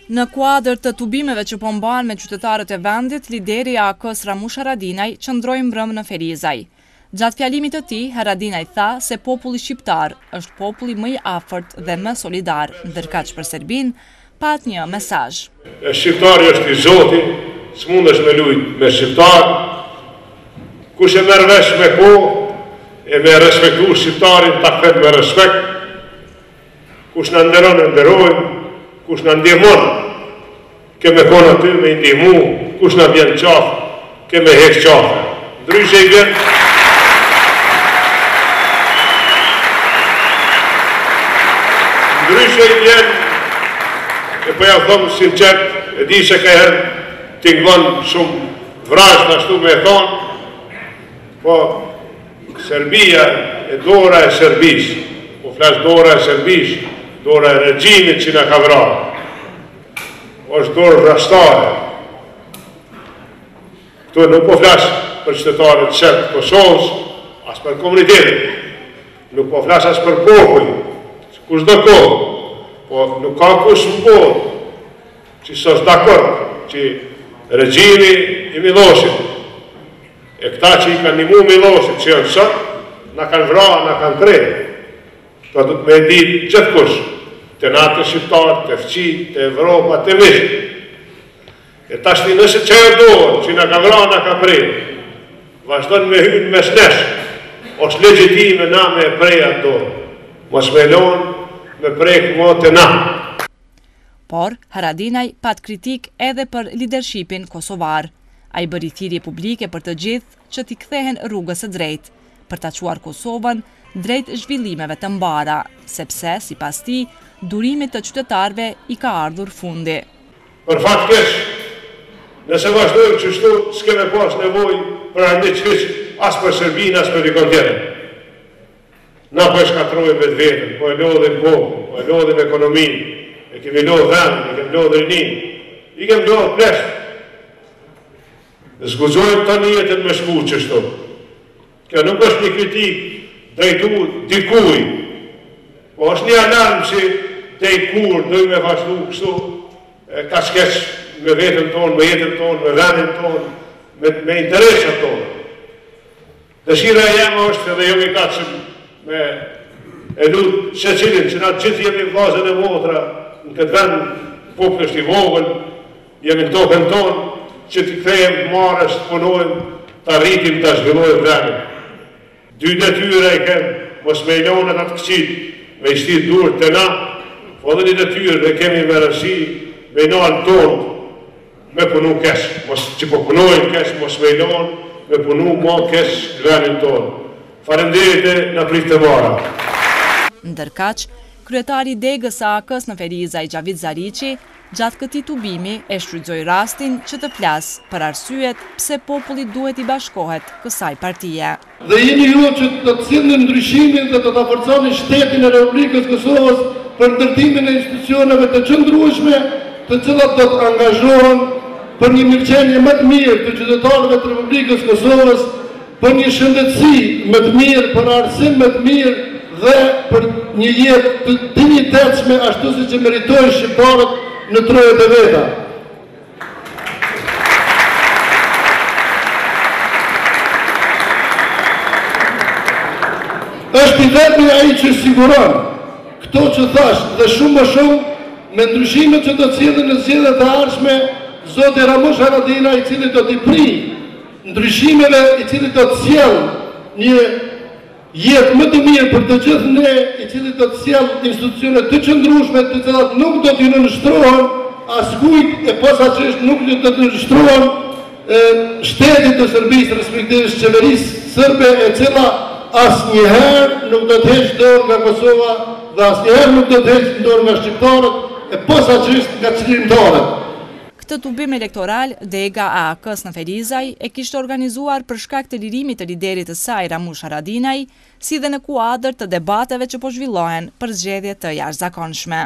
Në kuadër të tubimeve që po mbahen me qytetarët e vendit, lideri i AK-s Ramush Haradinaj qëndroi mbrëmë në Ferizaj. Gjatë fjalimit të tij, Haradinaj tha se populli shqiptar është populli më i afërt dhe më solidar, ndërkaq për Serbinë pat një mesazh. Shqiptari është i Zotit, s'mundesh me lujt me shqiptar. Kush e merr vesh me kohë e me respektu shqiptarin ta ket me respekt. Kush na nderon e nderojmë. Kush në ndihmon, ke me konë aty me ndihmu, kush në vjen qafë, ke me hek qafë. Ndryshe i vjen, e po ja thëmë sinqert, e di se ka herë t'ingëllon shumë vrajsh në ashtu me e thonë, po Serbia e dora e Serbis, po flasë dora e Serbis, dora e regjimit që në ka vrarë, është dorë vrastare. Këtu nuk po flasë për qytetarët Serb Kosovës, as për komunitetin, nuk po flasë as për populli, kush do kohë, po nuk ka kush në botë, që s'është dakord, që regjimi i Milošit, e këta që i kanë nimu Milošit, që janë sot, në kanë vrarë, në kanë prejë, të du të me ditë gjithë kush, të natë shqiptarë, të fqit, të Evropa, të vishë. E tashti nëse që e dohën, që në ka vra, në ka prejë, vazhdojnë me hynë mes nesh, është legjitime na me preja të dohën. Mos me lonë, me prejkë më të na. Por, Haradinaj pat kritik edhe për lidershipin kosovar. A i bëri thirrje publike për të gjithë që t'i kthehen rrugës së drejtë, për ta çuar Kosovën drejt zhvillimeve të mbara, sepse, sipas tij, durimit të qytetarëve i ka ardhur fundi. Për fat keq, nëse vazhdojmë kështu, s'keme pas nevojë për andiç hiç, as për Serbinë, as për dikon tjetër. Na po e shkatrojmë vetveten, po e lodhim kokën, po e lodhim ekonominë, e kemi lodhur vendin, e kemi lodhur rinin, i kemi lodhur plesht. Zguzojmë tani jetën me shku qështu. Kjo nuk është një kritik drejtu dikuj, po është një alarm që dikur dojmë me vazhdu kështu, ka shkeq me vetën tonë, me jetën tonë, me vendin tonë, me interesat tonë. Dëshira e jema është edhe jo mi kaqëm me e lutë secilin, që na gjithë jemi vllazën e motra në këtë vend, populli është i vogël, jemi në tokën tonë, që t'i kthejmë marrës, të punojmë, të arritim, të zhvillojmë vendin. Dy detyre i kemë, mos me ilonët atë këqit, me i shtit dur të na, po dhe një detyre dhe kemi me rësi, me i nalë tonë, me punu kesh, që po punojmë kesh, mos me ilonë, me punu ma kesh vendin tonë. Faleminderit e në prit të mara. Ndërkaq, kryetari degës së AK-s në Ferizaj Xhavid Zariqi, gjatë këtij tubimi e shfrytëzoi rastin që të flasë për arsyet pse populli duhet i bashkohet kësaj partie. Dhe jeni ju që të cilëni ndryshimin dhe të të forconi shtetin e Republikës Kosovës për ndërtimin e institucioneve të qëndrueshme, të cilat do të angazhohen për një mirëqenie më të mirë të qytetarëve të Republikës Kosovës, për një shëndetësi më të mirë, për arsim më të mirë dhe për një jetë të dinjitetshme ashtu siç e meritojnë shqiptarët në trojet e veta. Është i vetmi ai që siguron këto që thash dhe shumë më shumë me ndryshimet që do të cilën në zgjedhjet e ardhshme zoti Ramush Haradinaj, i cili do t'i pri ndryshimeve, i cili do të sjellë një jetë më të mirë për të gjithë ne, i cili do të sjellë institucione të qëndrueshme, të cilat nuk do t'i nënshtrohen askujt e posaçërisht nuk do të nënshtrohen shtetit të Serbisë, respektivisht qeverisë serbe, e cila asnjëherë nuk do të heqë dorë nga Kosova dhe asnjëherë nuk do të heqë dorë nga shqiptarët e posaçërisht nga çlirimtarët. Këtë tubim elektoral, dega e AK-s në Ferizaj e kishte organizuar për shkak të lirimit të liderit të saj Ramush Haradinaj, si dhe në kuadër të debateve që po zhvillohen për zgjedhje të jashtëzakonshme.